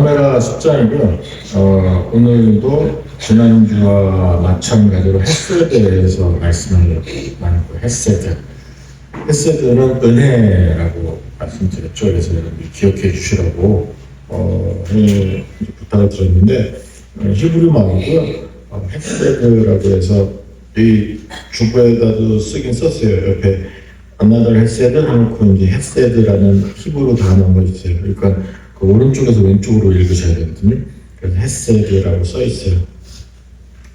카메라 10장이고요. 오늘도 지난주와 마찬가지로 햇세에 대해서 말씀을 나누고 햇세드. 햇세드는 은혜라고 말씀드렸죠. 그래서 여러분들이 기억해 주시라고 부탁을 드렸는데 히브리 말이고요. 햇세드라고 해서 이 주부에다도 쓰긴 썼어요. 옆에 another 햇세드 해놓고 이제 햇세드라는 히브리 단어가 있어요. 그러니까 그 오른쪽에서 왼쪽으로 읽으셔야 되거든요. 그래서 햇세드라고 써 있어요.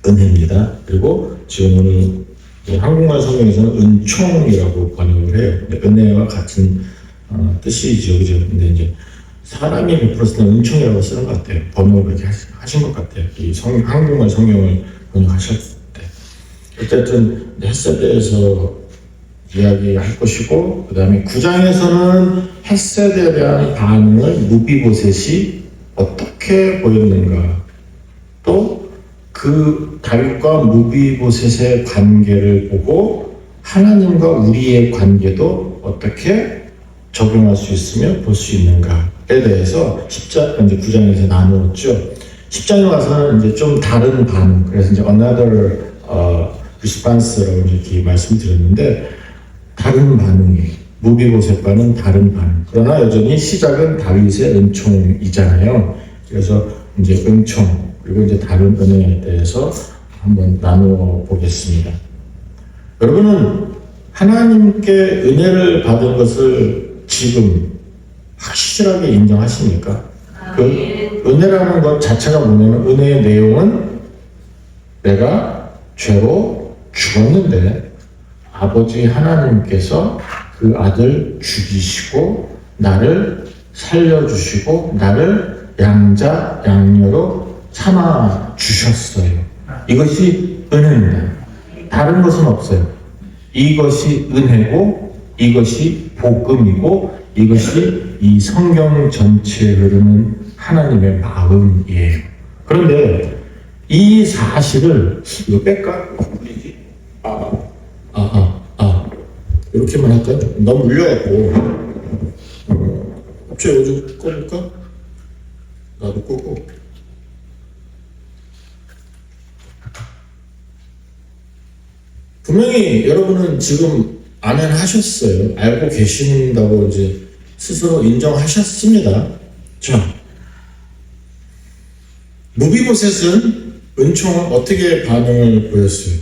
은혜입니다. 그리고 지금 오늘 한국말 성경에서는 은총이라고 번역을 해요. 은혜와 같은 뜻이죠, 그죠? 근데 이제 사람이 100%는 은총이라고 쓰는 것 같아요. 번역을 그렇게 하신 것 같아요. 이 한국말 성경을 번역하셨을 때. 어쨌든 햇세드에서 이야기할 것이고, 그 다음에 9장에서는 햇세드에 대한 반응을 무비보셋이 어떻게 보였는가, 또 그 다윗과 무비보셋의 관계를 보고 하나님과 우리의 관계도 어떻게 적용할 수 있으며 볼 수 있는가에 대해서 10장, 이제 9장에서 나누었죠. 10장에 와서는 이제 좀 다른 반응, 그래서 이제 another response라고 이렇게 말씀드렸는데, 다른 반응이 무비보셋과는 다른 반응. 그러나 여전히 시작은 다윗의 은총이잖아요. 그래서 이제 은총 그리고 이제 다른 은혜에 대해서 한번 나누어 보겠습니다. 여러분은 하나님께 은혜를 받은 것을 지금 확실하게 인정하십니까? 그 은혜라는 것 자체가 뭐냐면 은혜의 내용은 내가 죄로 죽었는데 아버지 하나님께서 그 아들 죽이시고 나를 살려주시고 나를 양자 양녀로 삼아 주셨어요. 이것이 은혜입니다. 다른 것은 없어요. 이것이 은혜고 이것이 복음이고 이것이 이 성경 전체에 흐르는 하나님의 마음이에요. 그런데 이 사실을 이거 뺄까? 이렇게만 할까요? 너무 울려갖고 갑자기 요즘 꺼볼까? 나도 끄고 분명히 여러분은 지금 아멘 하셨어요. 알고 계신다고 이제 스스로 인정하셨습니다. 자, 무비보셋은 은총을 어떻게 반응을 보였어요?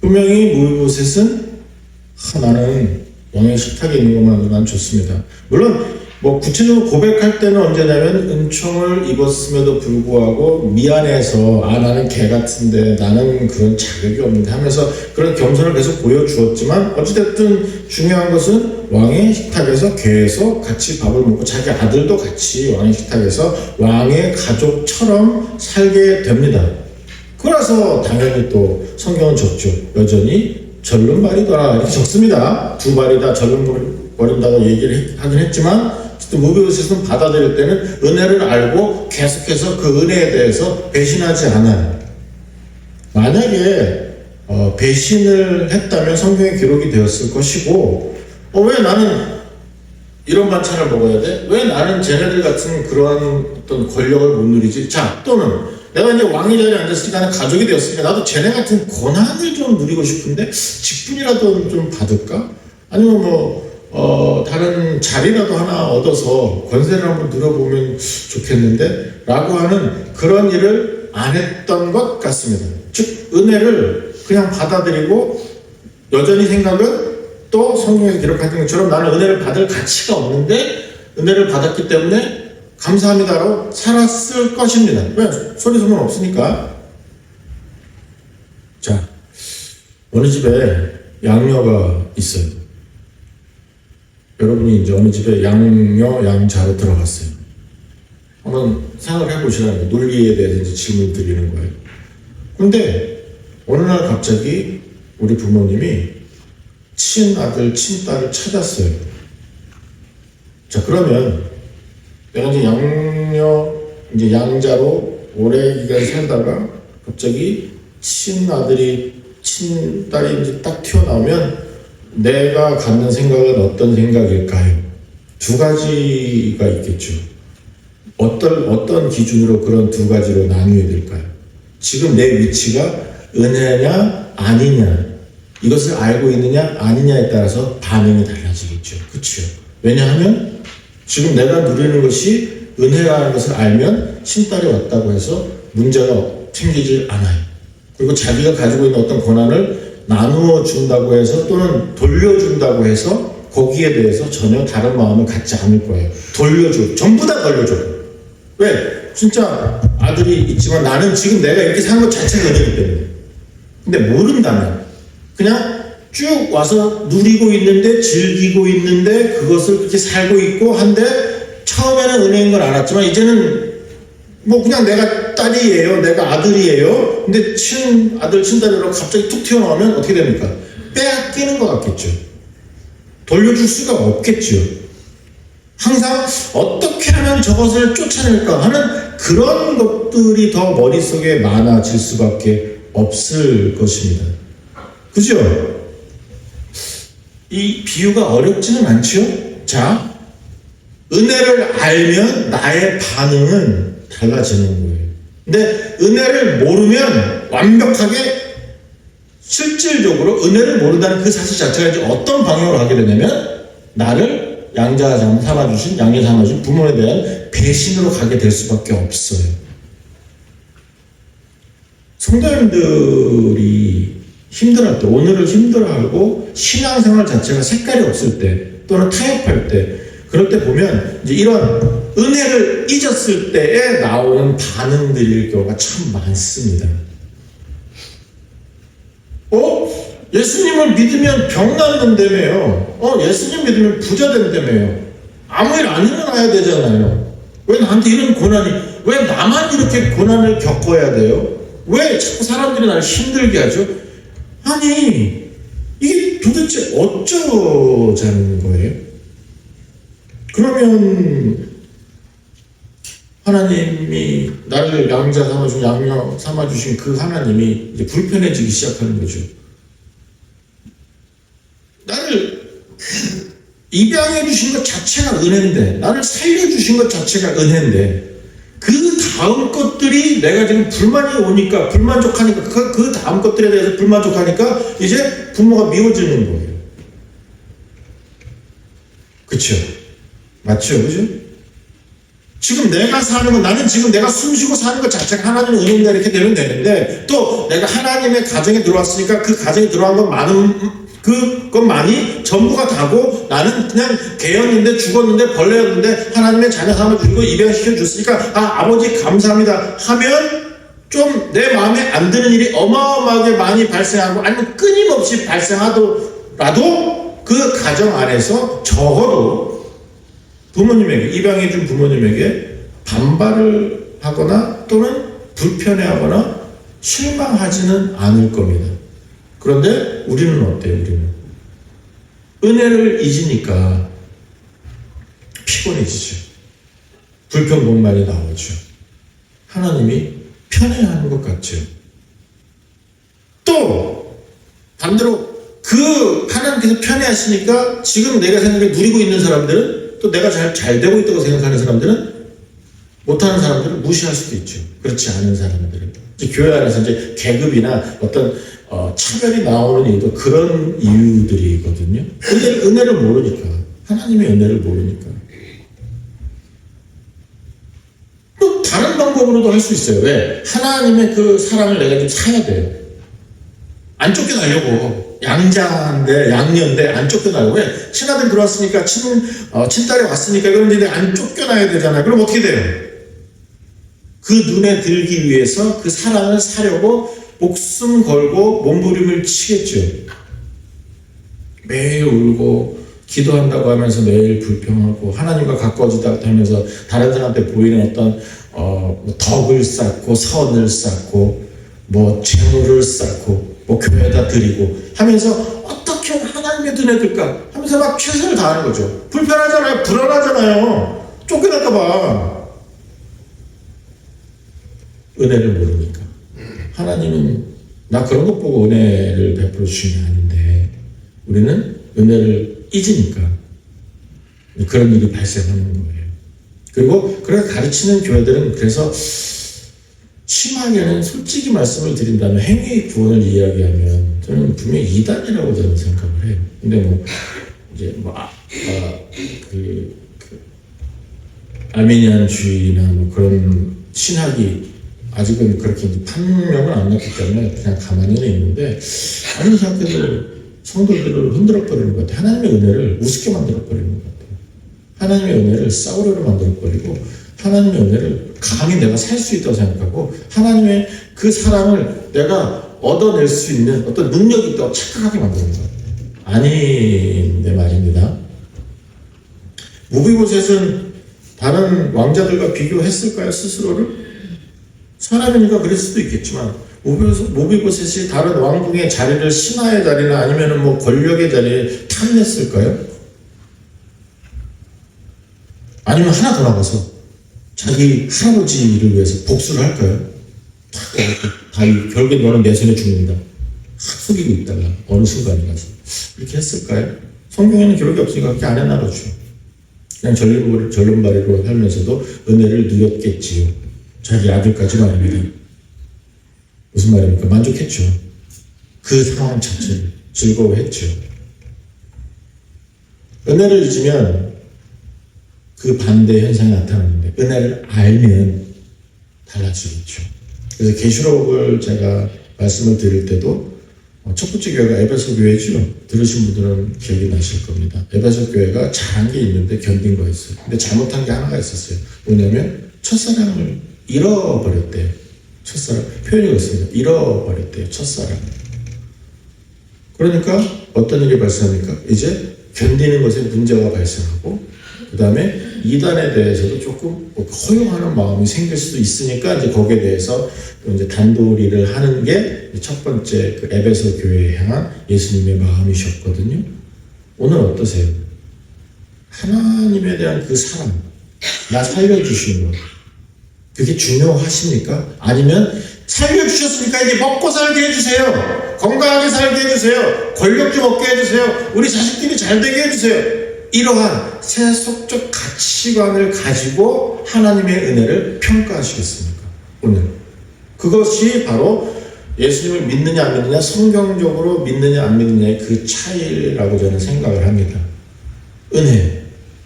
분명히 무비보셋은 나는 왕의 식탁에 있는 것만으로 난 좋습니다. 물론 뭐 구체적으로 고백할 때는 언제냐면 은총을 입었음에도 불구하고 미안해서 나는 개 같은데 나는 그런 자격이 없는데 하면서 그런 겸손을 계속 보여주었지만 어찌됐든 중요한 것은 왕의 식탁에서 계속 같이 밥을 먹고 자기 아들도 같이 왕의 식탁에서 왕의 가족처럼 살게 됩니다. 그래서 당연히 또 성경은 적죠. 여전히 절름발이더라 이렇게 적습니다. 두 발이 다 절름버린다고 얘기를 하긴 했지만 무비보셋은 받아들일 때는 은혜를 알고 계속해서 그 은혜에 대해서 배신하지 않아요. 만약에 배신을 했다면 성경에 기록이 되었을 것이고 왜 나는 이런 반찬을 먹어야 돼? 왜 나는 쟤네들 같은 그러한 어떤 권력을 못 누리지? 자, 또는 내가 이제 왕의 자리에 앉았으니까 나는 가족이 되었으니까 나도 쟤네 같은 권한을 좀 누리고 싶은데 직분이라도 좀 받을까? 아니면 다른 자리라도 하나 얻어서 권세를 한번 누려보면 좋겠는데 라고 하는 그런 일을 안 했던 것 같습니다. 즉 은혜를 그냥 받아들이고 여전히 생각은 또 성경에서 기록하는 것처럼 나는 은혜를 받을 가치가 없는데 은혜를 받았기 때문에 감사합니다로 살았을 것입니다. 왜? 소리 소문 없으니까. 자, 어느 집에 양녀가 있어요. 여러분이 이제 어느 집에 양녀, 양자로 들어갔어요. 한번 생각을 해보시라는 거예요. 논리에 대해서 이제 질문 드리는 거예요. 근데 어느 날 갑자기 우리 부모님이 친아들, 친딸을 찾았어요. 자, 그러면 내가 이제 양녀, 이제 양자로 오래 기간 살다가 갑자기 친아들이, 친딸이 이제 딱 튀어나오면 내가 갖는 생각은 어떤 생각일까요? 두 가지가 있겠죠. 어떤 기준으로 그런 두 가지로 나뉘어야 될까요? 지금 내 위치가 은혜냐 아니냐, 이것을 알고 있느냐 아니냐에 따라서 반응이 달라지겠죠. 그렇죠? 왜냐하면 지금 내가 누리는 것이 은혜라는 것을 알면 신딸이 왔다고 해서 문제가 생기질 않아요. 그리고 자기가 가지고 있는 어떤 권한을 나누어 준다고 해서 또는 돌려준다고 해서 거기에 대해서 전혀 다른 마음을 갖지 않을 거예요. 돌려줘. 전부 다 돌려줘. 왜? 진짜 아들이 있지만 나는 지금 내가 이렇게 사는 것 자체가 은혜이기 때문에. 근데 모른다면 그냥 쭉 와서 누리고 있는데, 즐기고 있는데, 그것을 그렇게 살고 있고 한데 처음에는 은혜인 걸 알았지만 이제는 뭐 그냥 내가 딸이에요, 내가 아들이에요. 근데 친아들 친딸이라고 갑자기 툭 튀어나오면 어떻게 됩니까? 빼앗기는 것 같겠죠. 돌려줄 수가 없겠죠. 항상 어떻게 하면 저것을 쫓아낼까 하는 그런 것들이 더 머릿속에 많아질 수밖에 없을 것입니다. 그죠? 이 비유가 어렵지는 않죠? 자, 은혜를 알면 나의 반응은 달라지는 거예요. 근데 은혜를 모르면 완벽하게 실질적으로 은혜를 모른다는 그 사실 자체가 이제 어떤 방향으로 가게 되냐면 나를 양자 삼아주신, 양자 삼아주신 부모에 대한 배신으로 가게 될 수밖에 없어요. 성도님들이 힘들어할 때, 오늘을 힘들어하고 신앙생활 자체가 색깔이 없을 때 또는 타협할 때, 그럴 때 보면 이제 이런 은혜를 잊었을 때에 나오는 반응들일 경우가 참 많습니다. 예수님을 믿으면 병 낫는다며요. 예수님 믿으면 부자 된다며요. 아무 일 안 일어나야 되잖아요. 왜 나한테 이런 고난이, 왜 나만 이렇게 고난을 겪어야 돼요? 왜 자꾸 사람들이 나를 힘들게 하죠? 아니, 이게 도대체 어쩌자는 거예요? 그러면 하나님이 나를 양자 삼아주신, 양녀 삼아주신 그 하나님이 이제 불편해지기 시작하는 거죠. 나를 입양해 주신 것 자체가 은혜인데, 나를 살려주신 것 자체가 은혜인데, 그 다음 것들이 내가 지금 불만이 오니까, 불만족하니까, 그 다음 것들에 대해서 불만족하니까 이제 부모가 미워지는 거예요. 그쵸? 맞죠? 그죠? 지금 내가 사는 건, 나는 지금 내가 숨쉬고 사는 것 자체가 하나님의 은혜인가 이렇게 되면 되는데, 또 내가 하나님의 가정에 들어왔으니까 그 가정에 들어간 건 그것만이 전부가 다고, 나는 그냥 개였는데 죽었는데 벌레였는데 하나님의 자녀 삼아주시고 입양시켜 줬으니까 아버지 감사합니다 하면 좀 내 마음에 안 드는 일이 어마어마하게 많이 발생하고, 아니면 끊임없이 발생하더라도 그 가정 안에서 적어도 부모님에게, 입양해준 부모님에게 반발을 하거나 또는 불편해하거나 실망하지는 않을 겁니다. 그런데 우리는 어때요? 우리는 은혜를 잊으니까 피곤해지죠. 불평불만이 나오죠. 하나님이 편해하는 것 같죠. 또 반대로 그 하나님께서 편해하시니까 지금 내가 생각해 누리고 있는 사람들은, 또 내가 잘 되고 있다고 생각하는 사람들은, 못하는 사람들은 무시할 수도 있죠. 그렇지 않은 사람들은. 교회 안에서 이제 계급이나 어떤 차별이 나오는 이유도 그런 이유들이거든요. 근데 은혜를 모르니까, 하나님의 은혜를 모르니까. 또 다른 방법으로도 할 수 있어요. 왜? 하나님의 그 사랑을 내가 좀 사야 돼요. 안 쫓겨나려고. 양자인데, 양녀인데 안 쫓겨나려고. 왜? 친아들 들어왔으니까, 친딸이 왔으니까, 그런데 안 쫓겨나야 되잖아요. 그럼 어떻게 돼요? 그 눈에 들기 위해서 그 사랑을 사려고 목숨 걸고 몸부림을 치겠죠. 매일 울고 기도한다고 하면서 매일 불평하고 하나님과 가까워지다 하면서 다른 사람한테 보이는 어떤 덕을 쌓고 선을 쌓고 뭐 재물을 쌓고 뭐 교회에다 드리고 하면서 어떻게 하나님의 눈에 들까 하면서 막 최선을 다하는 거죠. 불편하잖아요. 불안하잖아요. 쫓겨날까 봐. 은혜를 모르니까. 하나님은 나 그런 것 보고 은혜를 베풀어 주시는 게 아닌데, 우리는 은혜를 잊으니까 그런 일이 발생하는 거예요. 그리고 그렇게 가르치는 교회들은 그래서 심하게는 솔직히 말씀을 드린다면 행위 구원을 이야기하면 저는 분명히 이단이라고 저는 생각을 해요. 근데 뭐 이제 아르메니안주의나 뭐 그런 신학이 아직은 그렇게 판명을 안 났기 때문에 그냥 가만히는 있는데 아무리 생각해도 성도들을 흔들어 버리는 것 같아요. 하나님의 은혜를 우습게 만들어 버리는 것 같아요. 하나님의 은혜를 싸우려고 만들어 버리고 하나님의 은혜를 강하게 내가 살 수 있다고 생각하고 하나님의 그 사랑을 내가 얻어낼 수 있는 어떤 능력이 있다고 착각하게 만드는 것 같아요. 아닌데 말입니다. 무비보셋은 다른 왕자들과 비교했을까요? 스스로를? 사람이니까 그럴 수도 있겠지만 무비보셋이 다른 왕궁의 자리를 신하의 자리나 아니면 뭐 권력의 자리에 탐냈을까요? 아니면 하나 더 나가서 자기 할아버지를 위해서 복수를 할까요? 결국에 너는 내 손에 죽는다. 속이고 있다가 어느 순간에 가서 이렇게 했을까요? 성경에는 기록이 없으니까 그렇게 안 해나 보죠. 그냥 절름발이로 살면서도 은혜를 누렸겠지요. 자기 아들까지 말입니다. 무슨 말입니까? 만족했죠. 그 상황 자체를 즐거워했죠. 은혜를 잊으면 그 반대 현상이 나타나는데 은혜를 알면 달라지겠죠. 그래서 계시록을 제가 말씀을 드릴 때도 첫 번째 교회가 에베소 교회죠. 들으신 분들은 기억이 나실 겁니다. 에베소 교회가 잘한 게 있는데 견딘 거 있어요. 근데 잘못한 게 하나가 있었어요. 뭐냐면 첫사랑을 잃어버렸대요. 첫사랑. 표현이 그렇습니다. 잃어버렸대요. 첫사랑. 그러니까 어떤 일이 발생합니까? 이제 견디는 것에 문제가 발생하고 그 다음에 이단에 대해서도 조금 허용하는 마음이 생길 수도 있으니까 이제 거기에 대해서 이제 단도리를 하는 게 첫 번째 그 에베소 교회에 향한 예수님의 마음이셨거든요. 오늘 어떠세요? 하나님에 대한 그 사랑, 나 살려주시는 것, 그게 중요하십니까? 아니면 살려주셨으니까 이제 먹고 살게 해주세요. 건강하게 살게 해주세요. 권력 좀 얻게 해주세요. 우리 자식들이 잘 되게 해주세요. 이러한 세속적 가치관을 가지고 하나님의 은혜를 평가하시겠습니까? 오늘 그것이 바로 예수님을 믿느냐 안 믿느냐, 성경적으로 믿느냐 안 믿느냐의 그 차이라고 저는 생각을 합니다. 은혜,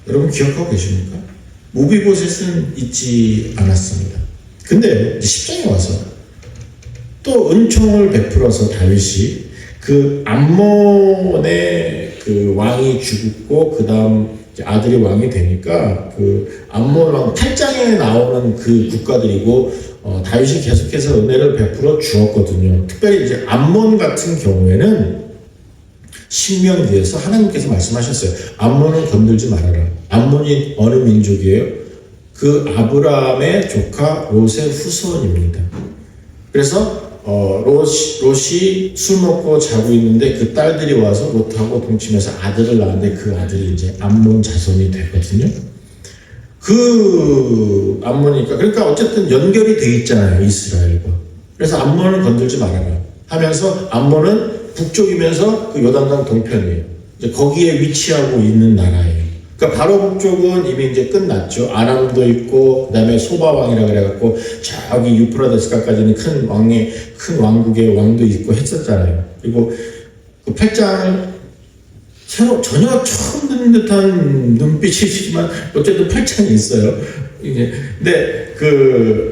여러분 기억하고 계십니까? 무비보셋은 잊지 않았습니다. 근데 10장에 와서 또 은총을 베풀어서 다윗이 그 암몬의 그 왕이 죽고 그 다음 아들이 왕이 되니까 그 암몬 왕 8장에 나오는 그 국가들이고 다윗이 계속해서 은혜를 베풀어 주었거든요. 특별히 이제 암몬 같은 경우에는 신명기에서 하나님께서 말씀하셨어요. 암몬은 건들지 말아라. 암몬이 어느 민족이에요? 그 아브라함의 조카 롯의 후손입니다. 그래서 롯이 술 먹고 자고 있는데 그 딸들이 와서 롯하고 동침해서 아들을 낳았는데 그 아들이 이제 암몬 자손이 되거든요. 그 암몬이니까 그러니까 어쨌든 연결이 돼 있잖아요, 이스라엘과. 그래서 암몬은 건들지 말아라 하면서 암몬은 북쪽이면서 그 요단강 동편이에요. 이제 거기에 위치하고 있는 나라예요. 그러니까 바로 북쪽은 이미 이제 끝났죠. 아람도 있고 그다음에 소바왕이라 그래갖고 저기 유프라데스가까지는 큰 왕국의 왕도 있고 했었잖아요. 그리고 그 8장을 전혀 처음 듣는 듯한 눈빛이지만 어쨌든 8장이 있어요. 근데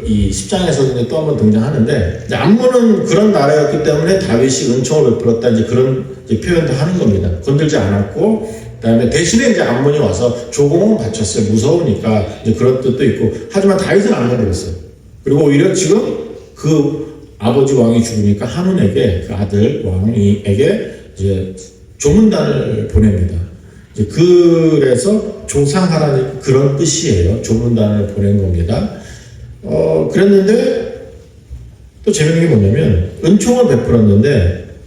이 10장에서 이제 또 한 번 등장하는데 암몬은 그런 나라였기 때문에 다윗이 은총을 베풀었다 이제 그런 이제 표현도 하는 겁니다. 건들지 않았고 그다음에 대신에 이제 암몬이 와서 조공은 바쳤어요. 무서우니까 이제 그런 뜻도 있고 하지만 다윗은 안 건드렸어요. 그리고 오히려 지금 그 아버지 왕이 죽으니까 한운에게 그 아들 왕에게 이제 조문단을 보냅니다. 이제 그래서 조상하라는 그런 뜻이에요. 조문단을 보낸 겁니다. 그랬는데 또 재밌는 게 뭐냐면 은총을 베풀었는데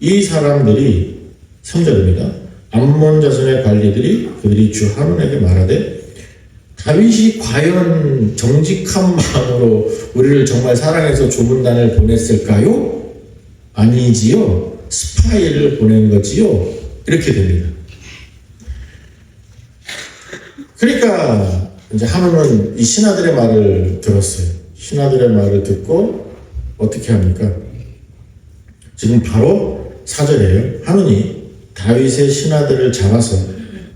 이 사람들이 3절입니다. 암몬 자손의 관리들이 그들이 주 한운에게 말하되 다윗이 과연 정직한 마음으로 우리를 정말 사랑해서 조문단을 보냈을까요? 아니지요. 스파이를 보낸 거지요. 이렇게 됩니다. 그러니까 이제 한우는 이 신하들의 말을 들었어요. 신하들의 말을 듣고 어떻게 합니까? 지금 바로 4절이에요. 한우니 다윗의 신하들을 잡아서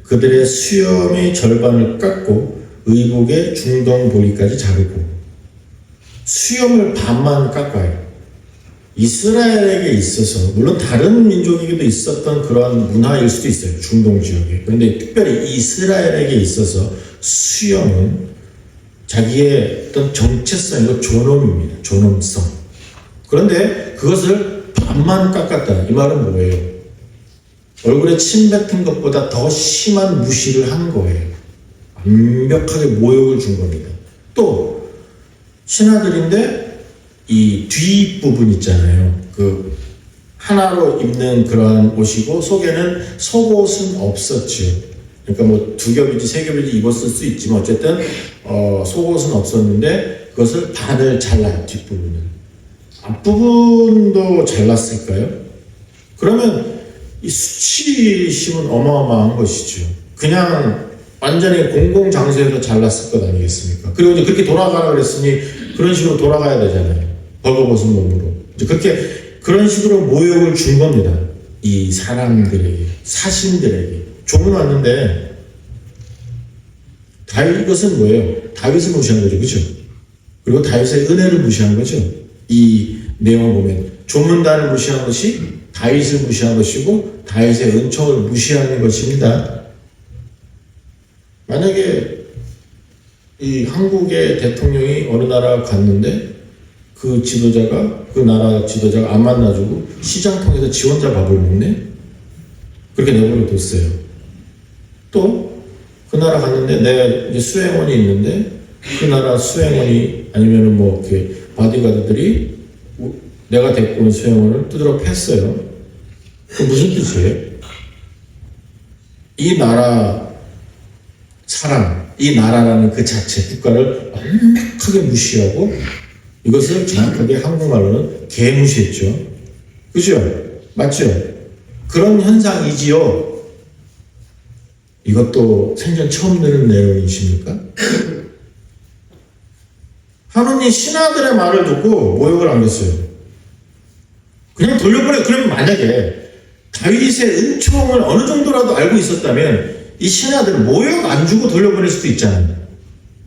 그들의 수염의 절반을 깎고 의복의 중동보리까지 자르고, 수염을 반만 깎아요. 이스라엘에게 있어서, 물론 다른 민족에게도 있었던 그런 문화일 수도 있어요, 중동 지역에. 그런데 특별히 이스라엘에게 있어서 수염은 자기의 어떤 정체성이고 존엄입니다. 존엄성. 그런데 그것을 반만 깎았다. 이 말은 뭐예요? 얼굴에 침 뱉은 것보다 더 심한 무시를 한 거예요. 완벽하게 모욕을 준 겁니다. 또 신하들인데 이 뒷부분 있잖아요. 그 하나로 입는 그러한 옷이고 속에는 속옷은 없었죠. 그러니까 뭐 두 겹이지 세 겹이지 입었을 수 있지만 어쨌든 속옷은 없었는데 그것을 반을 잘라요. 뒷부분은. 앞부분도 잘랐을까요? 그러면 이 수치심은 어마어마한 것이죠. 그냥 완전히 공공장소에서 잘랐을 것 아니겠습니까? 그리고 이제 그렇게 돌아가라 그랬으니 그런 식으로 돌아가야 되잖아요. 벌거벗은 몸으로. 이제 그렇게 그런 식으로 모욕을 준 겁니다. 이 사람들에게, 사신들에게. 종은 왔는데 이것은 뭐예요? 다윗을 무시한 거죠. 그렇죠? 그리고 다윗의 은혜를 무시한 거죠. 이 내용을 보면 조문단을 무시한 것이 다윗을 무시한 것이고 다윗의 은총을 무시하는 것입니다. 만약에 이 한국의 대통령이 어느 나라 갔는데 그 지도자가, 그 나라 지도자가 안 만나주고 시장 통해서 지 혼자 밥을 먹네? 그렇게 내버려 뒀어요. 또 그 나라 갔는데 내 이제 수행원이 있는데 그 나라 수행원이 아니면은 뭐 이렇게 바디가드들이 내가 데리고 온 수행원을 두드러 팼어요. 그 무슨 뜻이에요? 이 나라 사람, 이 나라라는 그 자체 국가를 완벽하게 무시하고 이것을 정확하게 한국말로는 개무시했죠. 그죠? 맞죠? 그런 현상이지요. 이것도 생전 처음 듣는 내용이십니까? 하느님 신하들의 말을 듣고 모욕을 안겼어요. 그냥 돌려보내. 그러면 만약에 다윗의 은총을 어느 정도라도 알고 있었다면 이 신하들은 모욕 안 주고 돌려보낼 수도 있잖아요.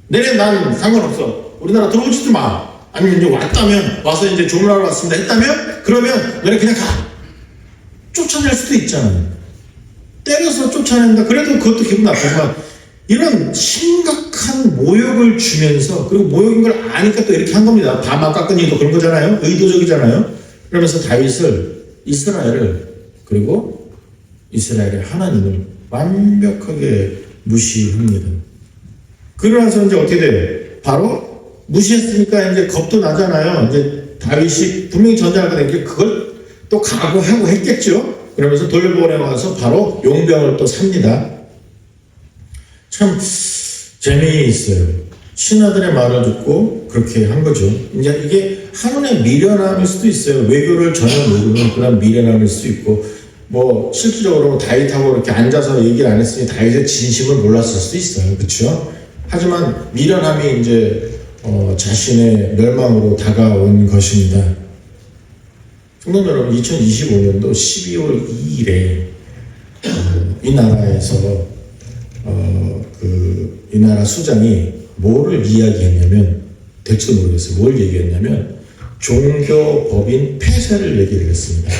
내래 난 상관없어. 우리나라 들어오지도 마. 아니면 이제 왔다면, 와서 이제 조문하러 왔습니다 했다면, 그러면 너네 그냥 가. 쫓아낼 수도 있잖아요. 때려서 쫓아낸다. 그래도 그것도 기분 나쁘지만, 이런 심각한 모욕을 주면서, 그리고 모욕인 걸 아니까 또 이렇게 한 겁니다. 반만 깎은 일도 그런 거잖아요. 의도적이잖아요. 그러면서 다윗을, 이스라엘을, 그리고 이스라엘의 하나님을 완벽하게 무시합니다. 그러면서 이제 어떻게 돼요? 바로 무시했으니까 이제 겁도 나잖아요. 이제 다윗이 분명히 전쟁하게 된 게 그걸 또 각오하고 했겠죠. 그러면서 돌려보내와서 바로 용병을 또 삽니다. 참 재미있어요. 신하들의 말을 듣고 그렇게 한 거죠. 이제 이게 한눈의 미련함일 수도 있어요. 외교를 전혀 모르는 그런 미련함일 수도 있고, 뭐 실질적으로 다윗하고 이렇게 앉아서 얘기를 안 했으니 다윗의 진심을 몰랐을 수도 있어요. 그렇죠? 하지만 미련함이 이제 자신의 멸망으로 다가온 것입니다. 성도 여러분, 2025년도 12월 2일에 이 나라에서 이 나라 수장이 뭐를 이야기했냐면, 될지도 모르겠어요. 뭘 얘기했냐면 종교법인 폐쇄를 얘기를 했습니다.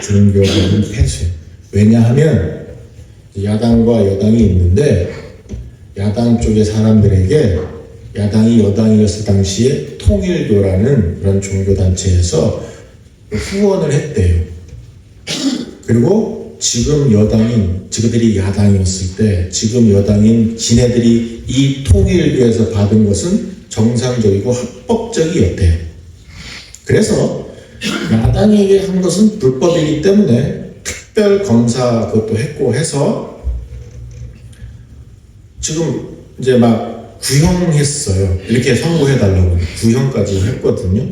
종교법인 폐쇄. 왜냐하면 야당과 여당이 있는데 야당 쪽의 사람들에게 야당이 여당이었을 당시에 통일교라는 그런 종교단체에서 후원을 했대요. 그리고 지금 여당인, 지그들이 야당이었을 때 지금 여당인 지네들이 이 통일교에서 받은 것은 정상적이고 합법적이었대요. 그래서 야당에게 한 것은 불법이기 때문에 특별검사 그것도 했고 해서 지금 이제 막 구형했어요. 이렇게 선고해달라고 구형까지 했거든요.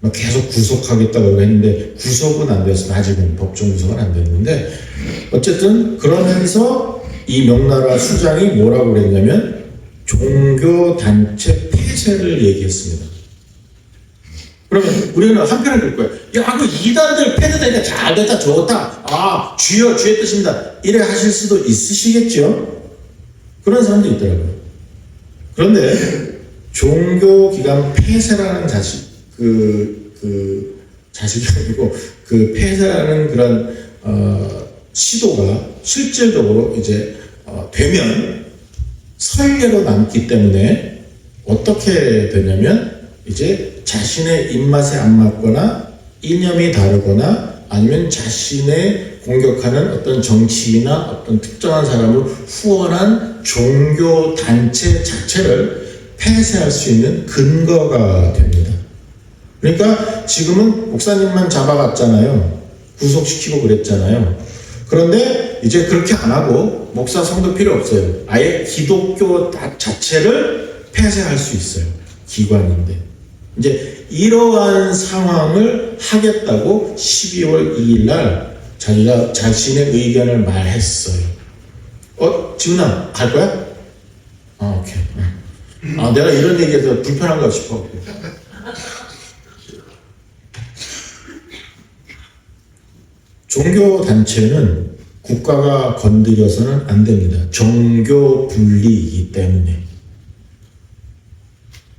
막 계속 구속하겠다고 했는데 구속은 안 됐어요. 아직은 법정 구속은 안 됐는데 어쨌든 그러면서 이 명나라 수장이 뭐라고 그랬냐면 종교단체 폐쇄를 얘기했습니다. 그러면 우리는 한편을 들 거예요. 야, 그 이단들 폐쇄되니까 잘 됐다, 좋다. 아, 주여, 주의 뜻입니다. 이래 하실 수도 있으시겠죠? 그런 사람도 있더라고요. 그런데 종교기관 폐쇄라는 자식이 아니고 그 폐쇄라는 그런 시도가 실질적으로 이제 되면 선례로 남기 때문에 어떻게 되냐면 이제 자신의 입맛에 안 맞거나 이념이 다르거나 아니면 자신의 공격하는 어떤 정치인이나 어떤 특정한 사람을 후원한 종교 단체 자체를 폐쇄할 수 있는 근거가 됩니다. 그러니까 지금은 목사님만 잡아갔잖아요. 구속시키고 그랬잖아요. 그런데 이제 그렇게 안 하고 목사 성도 필요 없어요. 아예 기독교 자체를 폐쇄할 수 있어요. 기관인데. 이제 이러한 상황을 하겠다고 12월 2일 날 자기가 자신의 의견을 말했어요. 지훈아, 갈 거야? 오케이. 내가 이런 얘기해서 불편한가 싶어. 종교단체는 국가가 건드려서는 안 됩니다. 종교 분리이기 때문에.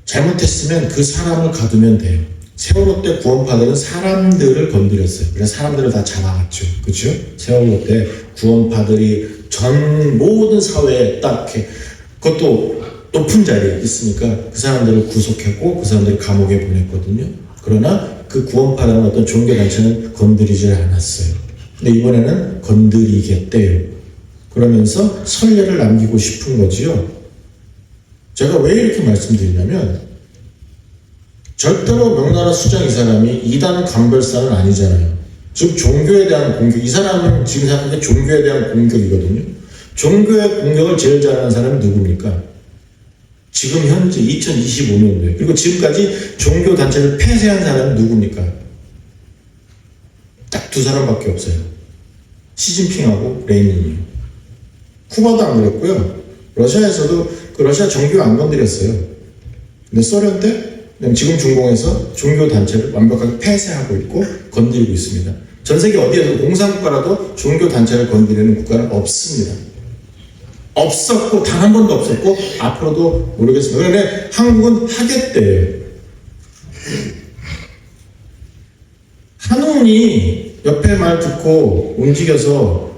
잘못했으면 그 사람을 가두면 돼요. 세월호 때 구원파들은 사람들을 건드렸어요. 그래서 사람들을 다 잡아갔죠. 그렇죠? 세월호 때 구원파들이 전 모든 사회에 딱 이렇게, 그것도 높은 자리에 있으니까 그 사람들을 구속했고 그 사람들을 감옥에 보냈거든요. 그러나 그 구원파라는 어떤 종교단체는 건드리질 않았어요. 근데 이번에는 건드리겠대요. 그러면서 선례를 남기고 싶은 거지요. 제가 왜 이렇게 말씀드리냐면 절대로 명나라 수장 이 사람이 이단 감별사는 아니잖아요. 즉 종교에 대한 공격, 이 사람은 지금 생각하는 게 종교에 대한 공격이거든요. 종교의 공격을 제일 잘하는 사람이 누굽니까? 지금 현재 2025년도에 그리고 지금까지 종교단체를 폐쇄한 사람이 누굽니까? 딱 두 사람밖에 없어요. 시진핑하고 레닌이요. 쿠바도 안 그랬고요. 러시아에서도 그 러시아 종교 안 건드렸어요. 근데 소련 때 지금 중공에서 종교단체를 완벽하게 폐쇄하고 있고 건드리고 있습니다. 전 세계 어디에서 공산국가라도 종교단체를 건드리는 국가는 없습니다. 없었고 단 한 번도 없었고 앞으로도 모르겠습니다. 그런데 한국은 하겠대요. 한국이 옆에 말 듣고 움직여서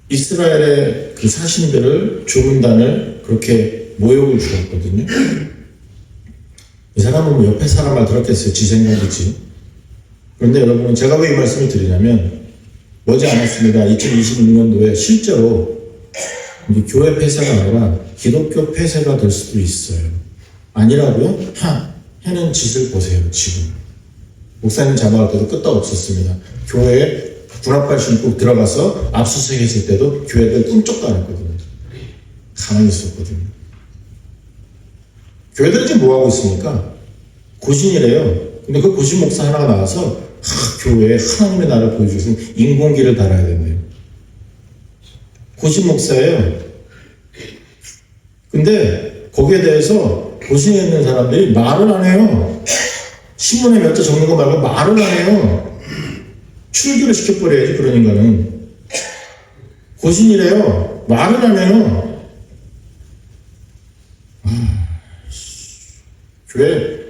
이스라엘의 그 사신들을 조문단을 그렇게 모욕을 주었거든요. 이 사람은 뭐 옆에 사람 말 들었겠어요. 지 생각이지. 그런데 여러분은 제가 왜 이 말씀을 드리냐면 머지않았습니다. 2026년도에 실제로 교회 폐쇄가 아니라 기독교 폐쇄가 될 수도 있어요. 아니라고요? 해는 짓을 보세요. 지금 목사님 잡아갈 때도 끄떡없었습니다. 교회에 군합발 신고 들어가서 압수수색 했을 때도 교회들 꿈쩍도 안 했거든요. 가만히 있었거든요. 교회들은 지금 뭐하고 있습니까? 고신이래요. 근데 그 고신 목사 하나가 나와서 교회에 하나님의 나라를 보여주신 인공기를 달아야 된대요. 고신 목사예요. 근데 거기에 대해서 고신에 있는 사람들이 말을 안 해요. 신문에 몇 자 적는 거 말고 말을 안 해요. 출교를 시켜버려야지 그런 인간은. 고신이래요. 말을 안 해요. 교회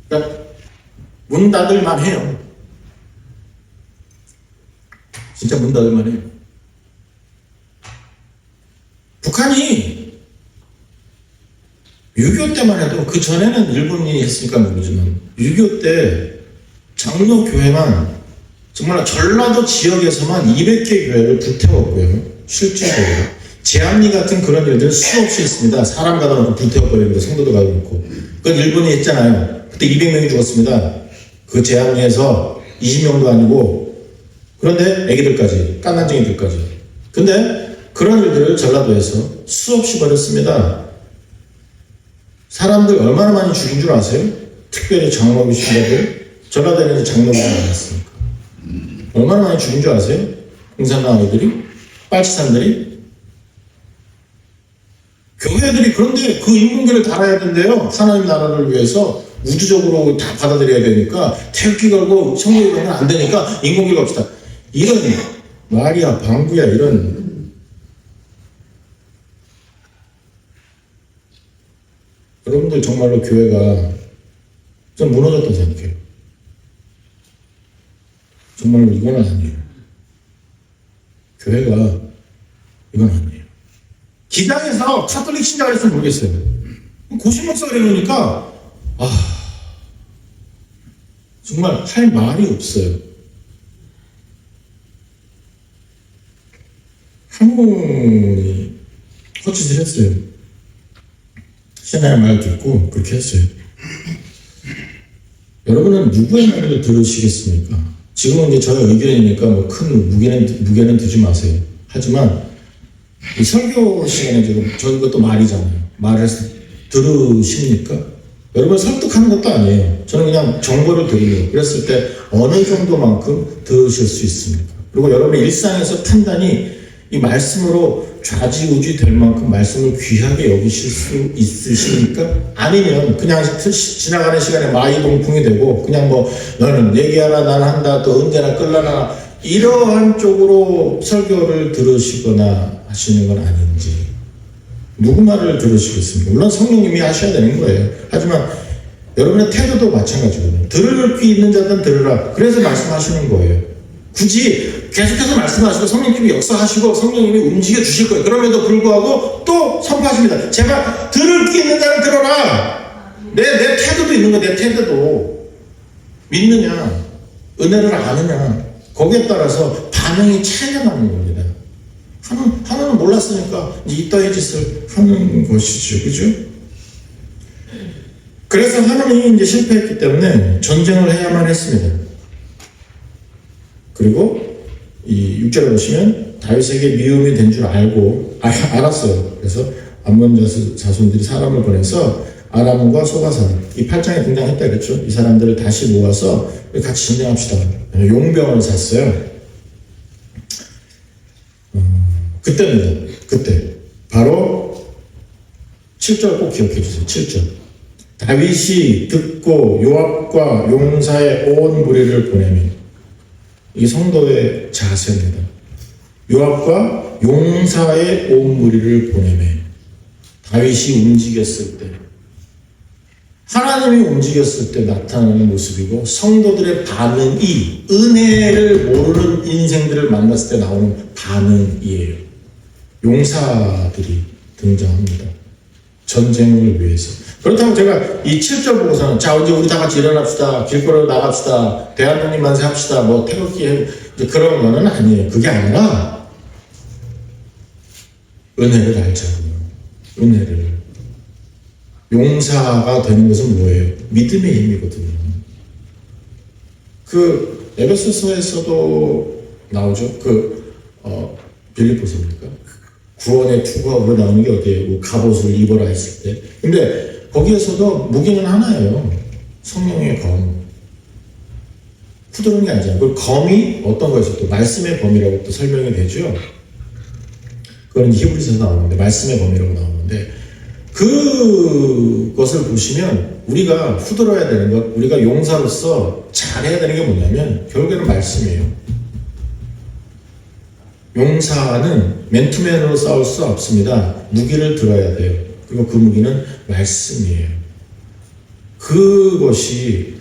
그러니까 문 닫을만 해요. 진짜 문 닫을만 해요. 북한이 6.25 때만 해도 그 전에는 일본인이 했으니까 모르지만 6.25 때 장로교회만 정말 전라도 지역에서만 200개 교회를 불태웠고요. 실질적으로 제암리 같은 그런 일들은 수없이 있습니다. 사람 가다 놓고 불태워버리는데 성도도 가다 놓고 그건 일본이 했잖아요. 그때 200명이 죽었습니다. 그 제암리에서 20명도 아니고 그런데 애기들까지 깐난쟁이들까지. 근데 그런 일들을 전라도에서 수없이 벌였습니다. 사람들 얼마나 많이 죽인 줄 아세요? 특별히 장로교 신자들 전라도에는 장로교가 많았으니까 얼마나 많이 죽인 줄 아세요? 공산당 아이들이? 빨치산들이? 교회들이 그런데 그 인문계를 달아야 된대요. 하나님 나라를 위해서 우주적으로 다 받아들여야 되니까 태극기 걸고 성경이 걸면 안 되니까 인문계 갑시다. 이런 말이야 방구야 이런. 여러분들 정말로 교회가 좀 무너졌다고 생각해요. 정말로 이건 아니에요. 교회가 이건 아니에요. 기장에서 카톨릭 신자가 있으면 모르겠어요. 고신목사가 이러니까 정말 할 말이 없어요. 한 분이 헛짓을 했어요. 신하의 말 듣고 그렇게 했어요. 여러분은 누구의 말을 들으시겠습니까? 지금은 이제 저의 의견이니까 뭐 큰 무게는 두지 마세요. 하지만 이 설교 시간에 지금 저희 것도 말이잖아요. 말을 들으십니까? 여러분 설득하는 것도 아니에요. 저는 그냥 정보를 드리려고. 그랬을 때 어느 정도만큼 들으실 수 있습니까? 그리고 여러분의 일상에서 판단이 이 말씀으로 좌지우지 될 만큼 말씀을 귀하게 여기실 수 있으십니까? 아니면 그냥 지나가는 시간에 마이동풍이 되고 그냥 뭐 너는 얘기하라 나는 한다 또 언제나 끌라나 이러한 쪽으로 설교를 들으시거나 하시는 건 아닌지 누구 말을 들으시겠습니까? 물론 성령님이 하셔야 되는 거예요. 하지만 여러분의 태도도 마찬가지거든요. 들을 귀 있는 자들은 들으라. 그래서 말씀하시는 거예요. 굳이 계속해서 말씀하시고 성령님이 역사하시고 성령님이 움직여 주실 거예요. 그럼에도 불구하고 또 선포하십니다. 제발 들을 귀 있는 자는 들어라. 내 태도도 있는 거예요. 내 태도도 믿느냐 은혜를 아느냐 거기에 따라서 반응이 차이가 나는 겁니다. 하나는 몰랐으니까 이따위 짓을 하는 것이죠. 그죠? 그래서 하나님이 이제 실패했기 때문에 전쟁을 해야만 했습니다. 그리고 이 6절에 보시면 다윗에게 미움이 된 줄 알고 알았어요. 그래서 암몬 자손들이 사람을 보내서 아람과 소바산 이 8장에 등장했다 그랬죠. 이 사람들을 다시 모아서 같이 전쟁합시다. 용병을 샀어요. 그때입니다. 그때 바로 7절 꼭 기억해 주세요. 7절 다윗이 듣고 요압과 용사의 온 무리를 보내며 이게 성도의 자세입니다. 요압과 용사의 온 무리를 보내며 다윗이 움직였을 때 하나님이 움직였을 때 나타나는 모습이고 성도들의 반응이 은혜를 모르는 인생들을 만났을 때 나오는 반응이에요. 용사들이 등장합니다. 전쟁을 위해서. 그렇다고 제가 이 7절 보고서는 자 이제 우리 다 같이 일어납시다. 길거리로 나갑시다. 대한민국 만세 합시다. 뭐 태극기 그런 거는 아니에요. 그게 아니라 은혜를 알자고요. 은혜를. 용사가 되는 것은 뭐예요? 믿음의 힘이거든요. 그 에베소서에서도 나오죠. 빌립보서입니까? 구원의 투구하고 나오는 게 어디예요? 갑옷을 입어라 했을 때. 근데 거기에서도 무기는 하나예요. 성령의 검. 후드는 게 아니잖아요. 그 검이 어떤 거에서 또 말씀의 검이라고 또 설명이 되죠. 그건 히브리서에서 나오는데 말씀의 검이라고 나오는데 그것을 보시면 우리가 후들어야 되는 것, 우리가 용사로서 잘해야 되는 게 뭐냐면 결국에는 말씀이에요. 용사는 맨투맨으로 싸울 수 없습니다. 무기를 들어야 돼요. 그리고 그 무기는 말씀이에요. 그것이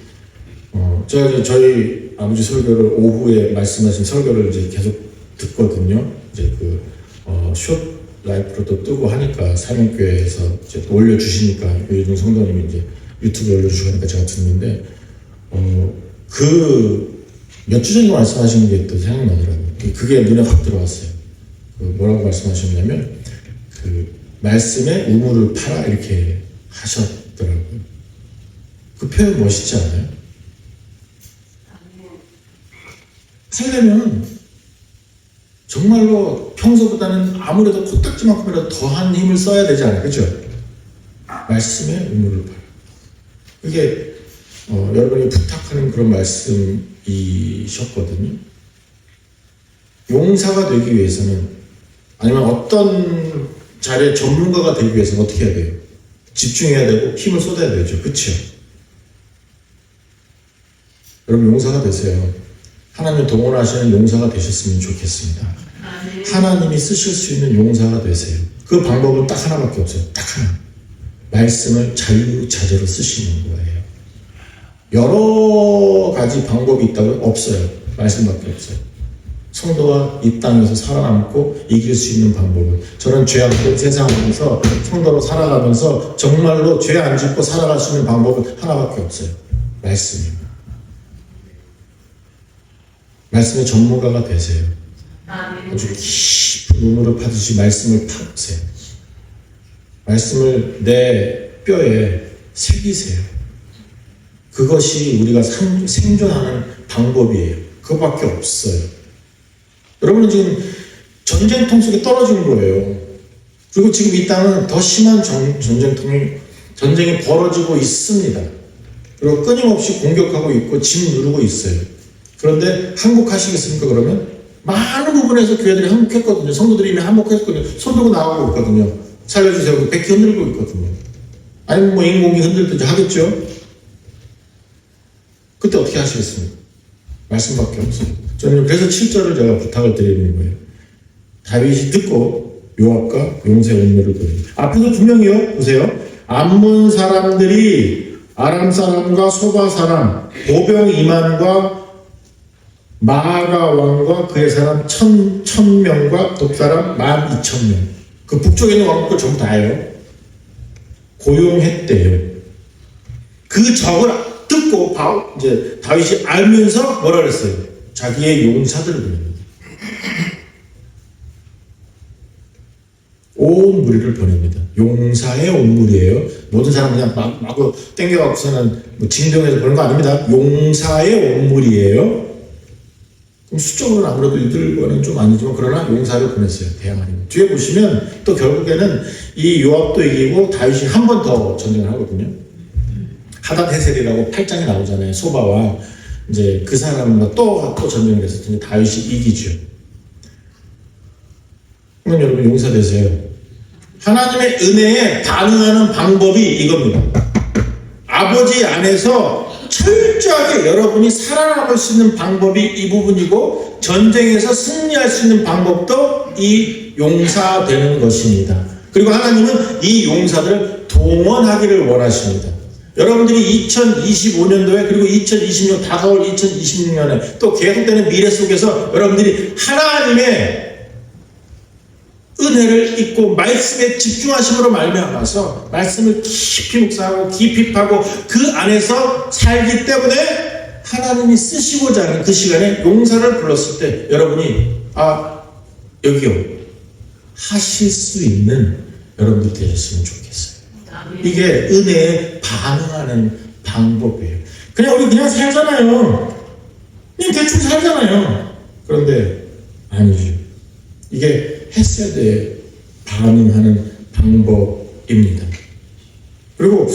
저희 아버지 설교를 오후에 말씀하신 설교를 이제 계속 듣거든요. 이제 숏 라이프로 또 뜨고 하니까 사명교회에서 이제 또 올려주시니까 요즘 성도님이 이제 유튜브에 올려주시니까 제가 듣는데 그 몇 주 전에 말씀하신 게 또 생각나더라고요. 그게 눈에 확 들어왔어요. 뭐라고 말씀하셨냐면 말씀에 우물을 파라 이렇게 하셨더라고요. 그 표현 멋있지 않아요? 살려면 정말로 평소보다는 아무래도 코딱지만큼이라도 더한 힘을 써야 되지 않아요? 그죠? 말씀에 우물을 파라. 그게 여러분이 부탁하는 그런 말씀이셨거든요. 용사가 되기 위해서는 아니면 어떤 자리에 전문가가 되기 위해서는 어떻게 해야 돼요? 집중해야 되고 힘을 쏟아야 되죠. 그렇죠? 여러분 용사가 되세요. 하나님 동원하시는 용사가 되셨으면 좋겠습니다. 하나님이 쓰실 수 있는 용사가 되세요. 그 방법은 딱 하나밖에 없어요. 딱 하나. 말씀을 자유자재로 쓰시는 거예요. 여러 가지 방법이 있다고 없어요. 말씀밖에 없어요. 성도가 이 땅에서 살아남고 이길 수 있는 방법은, 저는 죄 없는 세상에서 성도로 살아가면서 정말로 죄 안 짓고 살아갈 수 있는 방법은 하나밖에 없어요. 말씀입니다. 말씀의 전문가가 되세요. 아주 깊은 눈으로 파듯이 말씀을 파보세요. 말씀을 내 뼈에 새기세요. 그것이 우리가 생존하는 방법이에요. 그것밖에 없어요. 여러분은 지금 전쟁통 속에 떨어진 거예요. 그리고 지금 이 땅은 더 심한 전쟁이 벌어지고 있습니다. 그리고 끊임없이 공격하고 있고 짐 누르고 있어요. 그런데 항복하시겠습니까? 그러면 많은 부분에서 교회들이 항복했거든요. 성도들이 이미 항복했거든요. 손 들고 나가고 있거든요. 살려주세요. 백기 흔들고 있거든요. 아니면 뭐 인공기 흔들든지 하겠죠. 그때 어떻게 하시겠습니까? 말씀밖에 없어요. 저는 그래서 7절을 제가 부탁을 드리는 거예요. 다윗이 듣고 요압과 용사의 온유를 보입니다. 앞에서 분명히요. 보세요. 암몬 사람들이 아람 사람과 소바 사람, 보병 2만과 마아가 왕과 그의 사람 1,000명과 독사람 12,000명. 그 북쪽에 있는 왕국을 전부 다예요. 고용했대요. 그 적을 듣고 이제 다윗이 알면서 뭐라 그랬어요? 자기의 용사들을 보냅니다. 온 무리를 보냅니다. 용사의 온 무리예요. 모든 사람 그냥 마구 땡겨갖고서는 뭐 징정해서 보는 거 아닙니다. 용사의 온 무리예요. 그럼 수적으로는 아무래도 이들과는 좀 아니지만 그러나 용사를 보냈어요. 대항하는. 뒤에 보시면 또 결국에는 이 요압도 이기고 다윗이 한 번 더 전쟁을 하거든요. 하닷헤셀이라고 8장에 나오잖아요. 소바와 이제 그 사람과 또 전쟁을 했었더니 다윗이 이기죠. 그러면 여러분 용사 되세요. 하나님의 은혜에 반응하는 방법이 이겁니다. 아버지 안에서 철저하게 여러분이 살아남을 수 있는 방법이 이 부분이고, 전쟁에서 승리할 수 있는 방법도 이 용사되는 것입니다. 그리고 하나님은 이 용사들을 동원하기를 원하십니다. 여러분들이 2025년도에 그리고 2026년 다가올 2026년에 또 계속되는 미래 속에서 여러분들이 하나님의 은혜를 잊고 말씀에 집중하심으로 말미암아서 말씀을 깊이 묵상하고 깊이 파고 그 안에서 살기 때문에 하나님이 쓰시고자 하는 그 시간에 용사를 불렀을 때 여러분이 여기요 하실 수 있는 여러분들 되셨으면 좋겠어요. 이게 은혜에 반응하는 방법이에요. 우리 그냥 살잖아요. 그냥 대충 살잖아요. 그런데 아니죠. 이게 헤세드에 반응하는 방법입니다. 그리고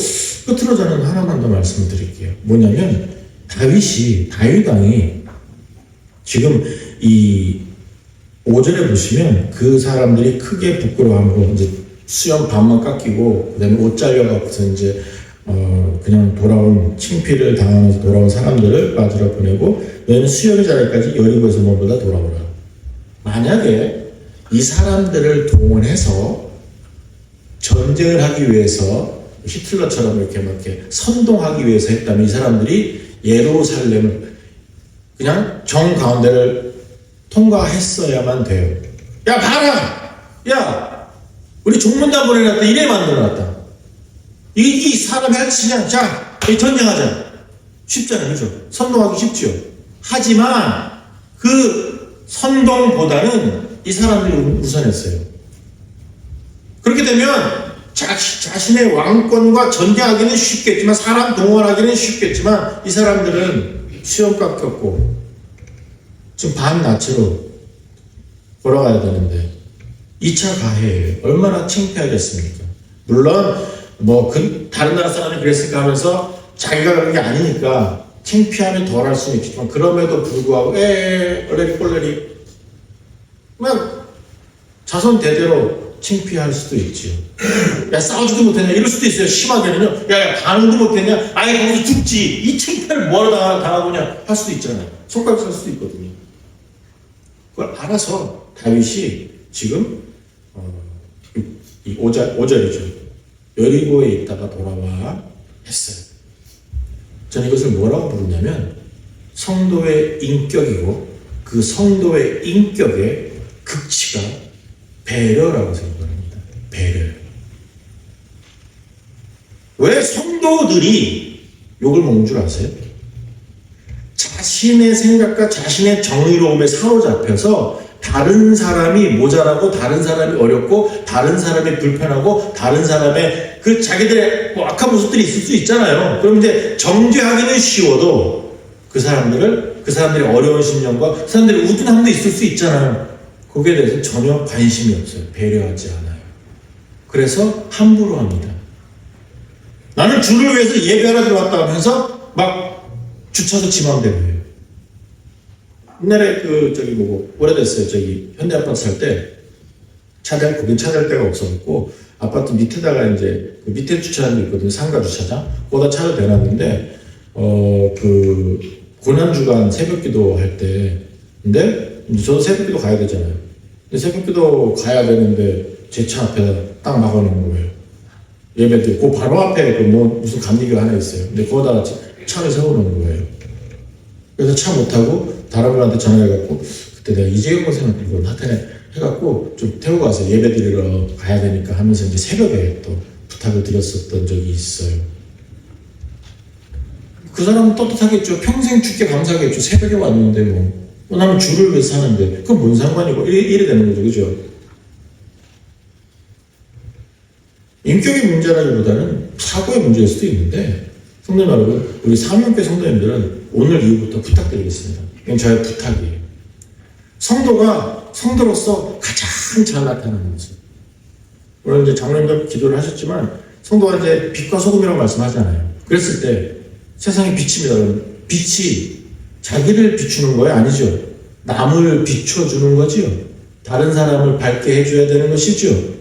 끝으로 저는 하나만 더 말씀을 드릴게요. 뭐냐면 다윗 왕이 지금 이 5절에 보시면 그 사람들이 크게 부끄러워하고 이제 수염 반만 깎이고 그다음에 옷 잘려갖고서 이제 그냥 돌아온 창피를 당하면서 돌아온 사람들을 빠지러 보내고 너희는 수염이 자랄까지 여리고에서 머물다 돌아오라. 만약에 이 사람들을 동원해서 전쟁을 하기 위해서 히틀러처럼 이렇게 선동하기 위해서 했다면 이 사람들이 예루살렘을 그냥 정 가운데를 통과했어야만 돼요. 야 봐라! 야 우리 종문다 보내놨다. 이래 만들어놨다. 이 사람 해치냐? 자 전쟁하자. 쉽잖아요. 그죠? 선동하기 쉽죠. 하지만 그 선동보다는 이 사람들이 우선했어요. 그렇게 되면 자신의 왕권과 전쟁하기는 쉽겠지만, 사람 동원하기는 쉽겠지만, 이 사람들은 수염 깎였고 지금 반나치로 걸어가야 되는데 2차 가해예요. 얼마나 창피하겠습니까? 물론 다른 나라 사람이 그랬을까 하면서 자기가 그런 게 아니니까 창피함이 덜할 수는 있겠지만, 그럼에도 불구하고 얼레리 꼴레리 자손 대대로 창피할 수도 있지요. 야, 싸우지도 못했냐 이럴 수도 있어요. 심하게는요. 야, 반응도 못했냐, 아예 거기서 죽지, 이 창피를 뭐하러 당하고냐 할 수도 있잖아요. 손가락 살 수도 있거든요. 그걸 알아서 다윗이 지금 이 5절이죠. 여리고에 있다가 돌아와 했어요. 저는 이것을 뭐라고 부르냐면 성도의 인격이고 그 성도의 인격의 극치가 배려라고 생각합니다. 배려. 왜 성도들이 욕을 먹는 줄 아세요? 자신의 생각과 자신의 정의로움에 사로잡혀서 다른 사람이 모자라고 다른 사람이 어렵고 다른 사람이 불편하고 다른 사람의 그 자기들의 뭐 악한 모습들이 있을 수 있잖아요. 그럼 이제 정죄하기는 쉬워도 그 사람들의 어려운 심령과 그 사람들의 우둔함도 있을 수 있잖아요. 거기에 대해서 전혀 관심이 없어요. 배려하지 않아요. 그래서 함부로 합니다. 나는 주를 위해서 예배하러 들어왔다 하면서 막 주차도 지 맘대로 해요. 옛날에 오래됐어요. 현대 아파트 살 때 거긴 차댈 데가 없었고 아파트 밑에다가 이제 그 밑에 주차장도 있거든요. 상가 주차장. 거기다 차를 대놨는데 고난주간 새벽기도 할 때, 근데 저도 새벽기도 가야 되잖아요. 근데 새벽기도 가야 되는데 제 차 앞에다 딱 막아놓은 거예요. 예배들 그 바로 앞에 무슨 감리교가 하나 있어요. 근데 거기다가 차를 세워놓은 거예요. 그래서 차 못 타고 다른 분한테 전화해갖고 그때 내가 이재용 선생님 이거 나타내 해갖고 좀 태우고 가서 예배 드리러 가야 되니까 하면서 이제 새벽에 또 부탁을 드렸었던 적이 있어요. 그 사람은 떳떳하겠죠. 평생 주께 감사하겠죠. 새벽에 왔는데 나는 주를 위해서 사는데 그건 뭔 상관이고 이래 되는 거죠. 그죠? 인격의 문제라기보다는 사고의 문제일 수도 있는데 성도 여러분, 우리 사명교회 성도님들은 오늘 이후부터 부탁드리겠습니다. 이건 저의 부탁이에요. 성도가 성도로서 가장 잘 나타나는 모습. 오늘 이제 장로님도 기도를 하셨지만 성도가 이제 빛과 소금이라고 말씀하잖아요. 그랬을 때 세상의 빛입니다. 빛이 자기를 비추는 거예요? 아니죠. 남을 비춰주는 거지요. 다른 사람을 밝게 해줘야 되는 것이죠.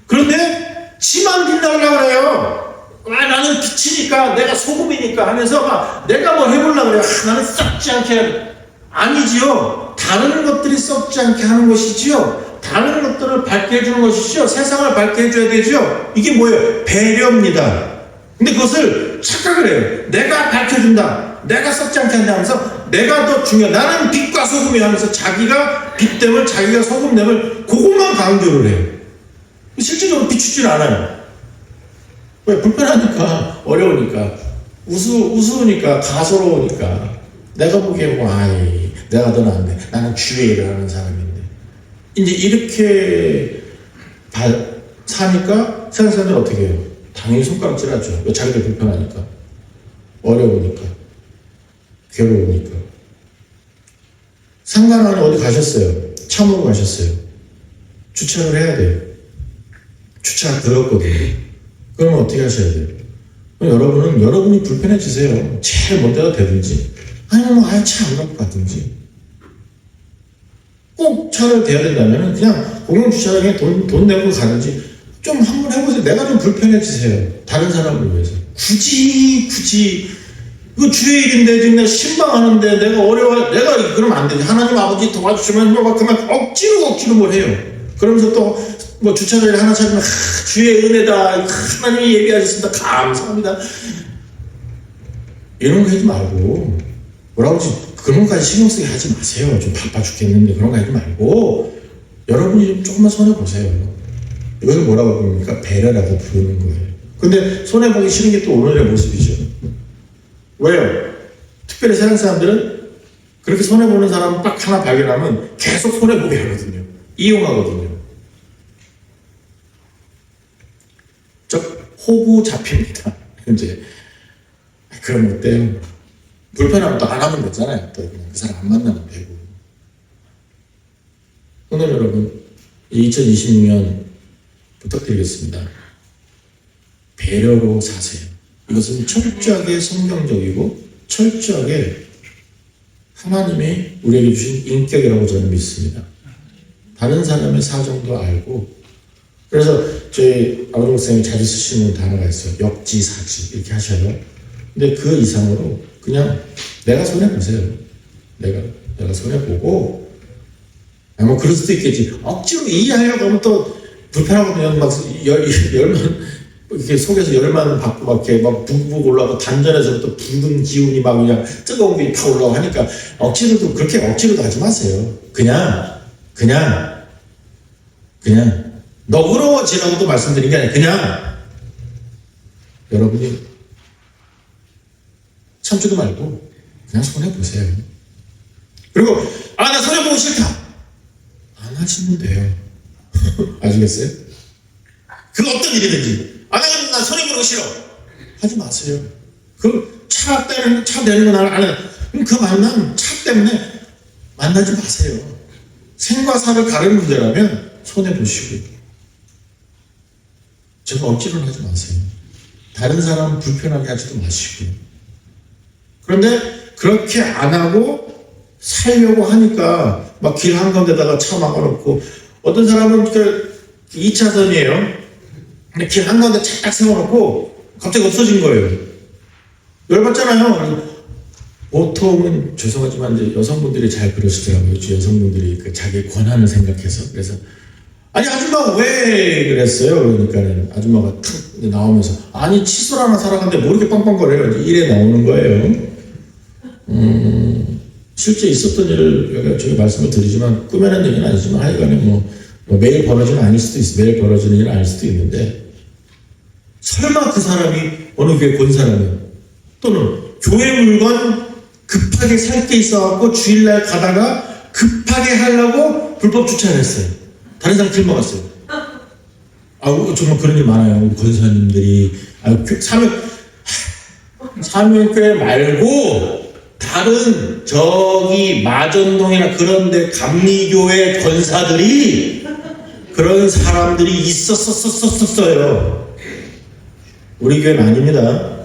그런데 지만 빛나려고 그래요. 나는 빛이니까 내가 소금이니까 하면서 내가 뭐 해보려고 그래요. 나는 썩지 않게 아니지요. 다른 것들이 썩지 않게 하는 것이지요. 다른 것들을 밝게 해주는 것이죠. 세상을 밝게 해줘야 되죠. 이게 뭐예요? 배려입니다. 근데 그것을 착각을 해요. 내가 밝혀준다. 내가 썩지 않게 한다 하면서 내가 더 중요해. 나는 빛과 소금이 하면서 자기가 빛됨을 자기가 소금됨을 그것만 강조를 해요. 실질적으로 비추질 않아요. 왜? 불편하니까, 어려우니까, 우스우니까, 가소로우니까. 내가 보기에 내가 더 나은데, 나는 주의 일을 하는 사람인데. 이제 이렇게 사니까 세상 사람들은 어떻게 해요? 당연히 손가락질 하죠. 왜? 자기들 불편하니까. 어려우니까. 괴로우니까. 상관 안에 어디 가셨어요? 차 몰고 가셨어요. 주차를 해야 돼요. 주차 들었거든요. 그러면 어떻게 하셔야 돼요? 여러분은 여러분이 불편해지세요. 제일 먼 데가 되든지 아니면 아예 차 안 갖고 가든지. 꼭 차를 대야 된다면 그냥 공용주차장에 돈 내고 가든지 좀 한번 해보세요. 내가 좀 불편해지세요. 다른 사람을 위해서. 굳이 이거 주의 일인데 지금 내가 신방하는데 내가 어려워. 내가 그러면 안 되지. 하나님 아버지 도와주시면 그만 억지로 뭘 해요. 그러면서 또 주차장에 하나 찾으면 주의 은혜다. 하나님이 예비하셨습니다. 감사합니다. 이런 거 하지 말고 뭐라고 그런 것까지 신경 쓰게 하지 마세요. 좀 바빠 죽겠는데 그런 거 하지 말고 여러분이 좀 조금만 손해보세요. 이것을 뭐라고 부릅니까? 배려라고 부르는 거예요. 근데 손해보기 싫은 게 또 오늘의 모습이죠. 왜요? 특별히 세상 사람들은 그렇게 손해보는 사람 딱 하나 발견하면 계속 손해보게 하거든요. 이용하거든요. 호구 잡힙니다. 이제 그럼 어때요? 불편하면 또 안 하면 되잖아요. 또 그 사람 안 만나면 되고. 오늘 여러분 2026년 부탁드리겠습니다. 배려로 사세요. 이것은 철저하게 성경적이고 철저하게 하나님이 우리에게 주신 인격이라고 저는 믿습니다. 다른 사람의 사정도 알고. 그래서 저희 아버지 목사님이 자주 쓰시는 단어가 있어요. 역지사지 이렇게 하셔요. 근데 그 이상으로 그냥 내가 손해보세요. 내가 손해보고, 뭐 그럴 수도 있겠지. 억지로 이해하려고 하면 또 불편하거든요. 막 열만 이렇게 속에서 열만 받고 막 이렇게 막 북북 올라가고 단전에서부터 붉은 기운이 막 그냥 뜨거운 게 다 올라오고 하니까 억지로도 그렇게 억지로도 하지 마세요. 그냥 너그러워지라고도 말씀드린 게 아니라 그냥 여러분이 참지도 말고 그냥 손해보세요. 그리고 나 손해보고 싫다 안 하시면 돼요. 아시겠어요? 그 어떤 일이든지 나 손해보는 거 싫어 하지 마세요. 그 차 되는 거 나를 안 해. 그럼 그 만남 차 때문에 만나지 마세요. 생과 사를 가르는 문제라면 손해보시고, 제가 억지로는 하지 마세요. 다른 사람 불편하게 하지도 마시고. 그런데 그렇게 안 하고 살려고 하니까 막 길 한가운데다가 차 막아놓고, 어떤 사람은 2차선이에요. 근데 길 한가운데 쫙 세워놓고 갑자기 없어진 거예요. 열받잖아요. 보통은 죄송하지만 이제 여성분들이 잘 그러시더라고요. 여성분들이 그 자기 권한을 생각해서. 그래서 아니 아줌마 왜 그랬어요? 그러니까 아줌마가 탁 나오면서 아니 칫솔 하나 사러 갔는데 뭐 이렇게 빵빵거려요. 이래 나오는 거예요. 실제 있었던 일을 제가 말씀을 드리지만 꾸며낸 얘기는 아니지만 하여간에 뭐 매일 벌어지는 아닐 수도 있어. 매일 벌어지는 일은 아닐 수도 있는데, 설마 그 사람이 어느 교회 권사라면, 또는 교회 물건 급하게 살 게 있어갖고 주일날 가다가 급하게 하려고 불법 주차를 했어요. 다른 사람 길 먹었어요. 정말 그런 일 많아요. 우리 권사님들이 사명교회 말고 다른 저기 마전동이나 그런데 감리교회 권사들이 그런 사람들이 있었어요. 우리 교회는 아닙니다.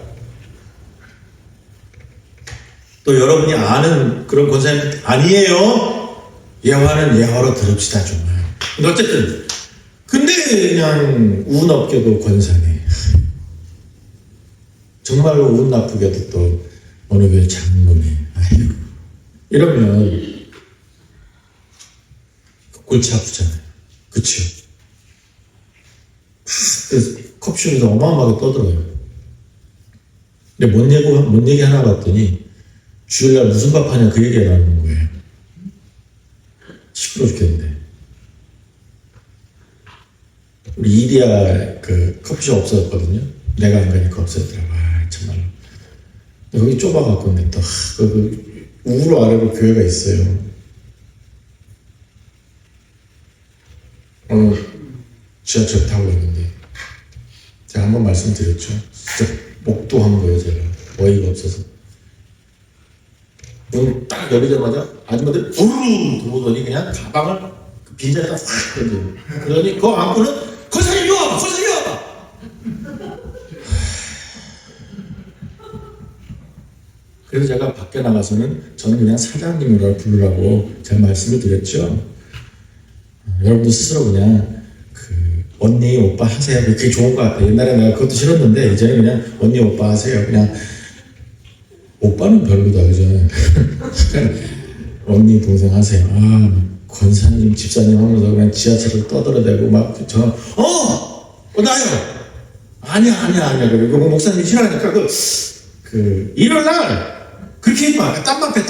또 여러분이 아는 그런 권사님 아니에요. 예화는 예화로 들읍시다 정말. 근데 어쨌든 근데 그냥 운 없게도 권사네. 정말로 운 나쁘게도 또 어느 교회 장로네. 아이고. 이러면 골치 아프잖아요. 그치요? 그래서 컵쇼에서 어마어마하게 떠들어요. 근데 뭔 얘기 하나 봤더니 주일날 무슨 밥 하냐 그 얘기가 나오는 거예요. 시끄러워 죽겠는데. 우리 이리아 그 커피숍 없어졌거든요. 내가 안 가니까 없어졌더라고. 정말로. 거기 좁아갖고 근데 또 우로 아래로 교회가 있어요. 오늘 지하철 타고 있는데 제가 한번 말씀드렸죠. 진짜 목도한 거예요. 제가 어이가 없어서. 문 딱 열리자마자 아줌마들이 부르르 들어오더니 그냥 가방을 그 빈자리에다 확 던져요. 그러더니 그 안고는 권사님 이리 와봐! 권사님 이리 와봐! 그래서 제가 밖에 나가서는 저는 그냥 사장님이라고 부르라고 제가 말씀을 드렸죠. 여러분도 스스로 그냥 언니 오빠 하세요. 그게 좋은 것 같아요. 옛날에 내가 그것도 싫었는데 이제는 그냥 언니 오빠 하세요. 그냥 오빠는 별로다 그죠? 언니 동생 하세요. 권사님 집사님 하면서 그냥 지하철을 떠들어대고 막 나요. 아니야. 그리고 목사님이 싫어하니까 일요일날 그렇게 해봐. 땀만 빼.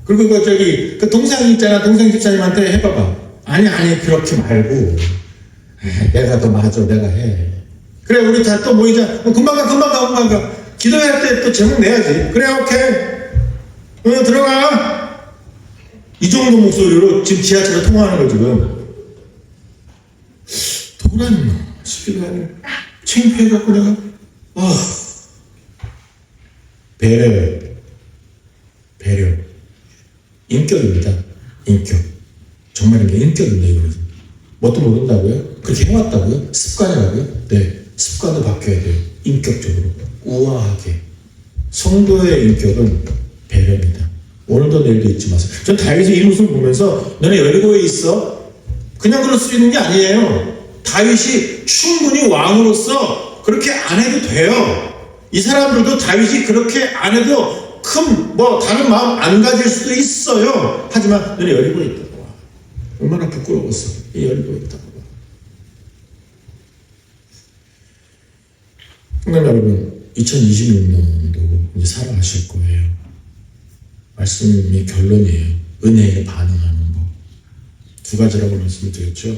그리고 그 동생 있잖아. 동생 집사님한테 해봐봐. 아니 그렇게 말고 내가 더 맞아. 내가 해. 그래 우리 다 또 모이자. 금방 가. 기도할 때 또 제목 내야지. 그래 오케이. 들어가. 이 정도 목소리로 지금 지하철에 통화하는 거 지금. 도라니 싶기도 하네. 창피해갖고 내가 배려 인격입니다. 인격. 정말 이게 인격입니다. 이거는 뭣도 모른다고요? 그렇게 해왔다고요? 습관이라고요? 네, 습관도 바뀌어야 돼요. 인격적으로 우아하게. 성도의 인격은 배려입니다. 오늘도 내일도 잊지 마세요. 전 다윗의 이 모습을 보면서 너네 여리고에 있어. 그냥 그럴 수 있는 게 아니에요. 다윗이 충분히 왕으로서 그렇게 안 해도 돼요. 이 사람들도 다윗이 그렇게 안 해도 큰 다른 마음 안 가질 수도 있어요. 하지만 눈이 열리고 있다고 봐. 얼마나 부끄러웠어. 이 열리고 있다고 봐. 성도 여러분, 2026년도 이제 살아가실 거예요. 말씀이 결론이에요. 은혜에 반응하는 거. 두 가지라고 말씀을 드렸죠.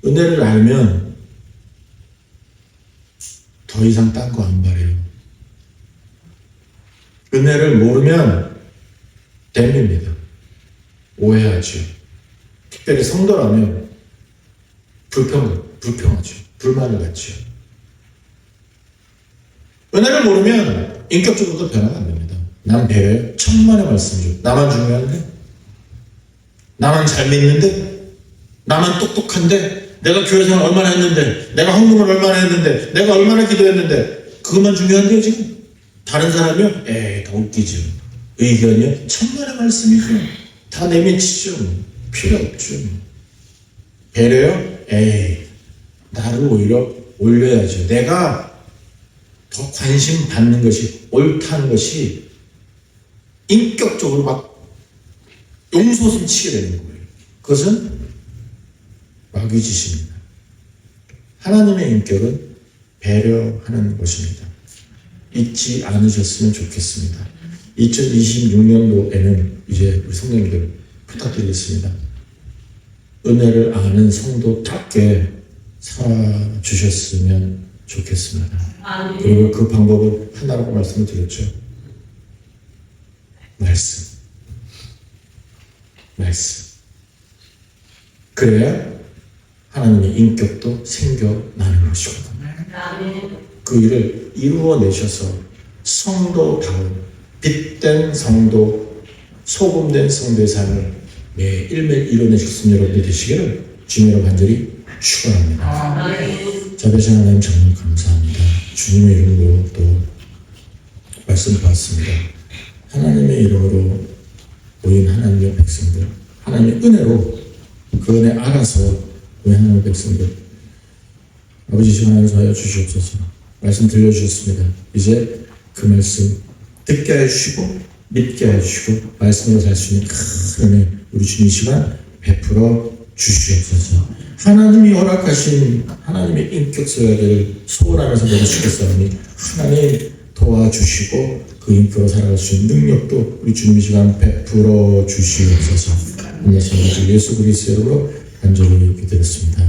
은혜를 알면 더 이상 딴 거 안 바래요. 은혜를 모르면 댐입니다. 오해하죠. 특별히 성도라면 불평하죠. 불만을 갖죠. 은혜를 모르면 인격적으로도 변화가 안 됩니다. 난 배려요. 천만의 말씀이죠. 나만 중요한데? 나만 잘 믿는데? 나만 똑똑한데? 내가 교회생활 얼마나 했는데? 내가 헌금을 얼마나 했는데? 내가 얼마나 기도했는데? 그것만 중요한데요 지금? 다른 사람이요? 다 웃기죠. 의견이요? 천만의 말씀이죠. 다 내미치죠. 필요 없죠. 배려요? 나를 오히려 올려야죠. 내가 더 관심 받는 것이 옳다는 것이 인격적으로 막 용솟음 치게 되는 거예요. 그것은 마귀짓입니다. 하나님의 인격은 배려하는 것입니다. 잊지 않으셨으면 좋겠습니다. 2026년도에는 이제 우리 성도님들 부탁드리겠습니다. 은혜를 아는 성도답게 살아주셨으면 좋겠습니다. 그리고 그 방법을 하나라고 말씀을 드렸죠. 말씀. 그래야 하나님의 인격도 생겨나는 것이거든요. 그 일을 이루어내셔서 성도다운 빛된 성도, 소금된 성도의 삶을 매일매일 이뤄내셨으면 여러분이 되시기를 주님으로 간절히 축원합니다. 자비하신 하나님 정말 감사합니다. 주님의 이름으로 또 말씀 받았습니다. 하나님의 이름으로 모인 하나님의 백성들, 하나님의 은혜로 그 은혜 알아서 우리 하나님의 백성들 아버지 시간 안에서 주시옵소서. 말씀 들려주셨습니다. 이제 그 말씀 듣게 해주시고 믿게 해주시고 말씀으로 살 수 있는 큰 은혜 우리 주님 시간 베풀어 주시옵소서. 하나님이 허락하신 하나님의 인격 소야를 소원하면서 내주시겠사오니 하나님 도와주시고 그 인격으로 살아갈 수 있는 능력도 우리 주님 시간 베풀어 주시옵소서. 예수 그리스도의 이름으로 간절히 기도했습니다.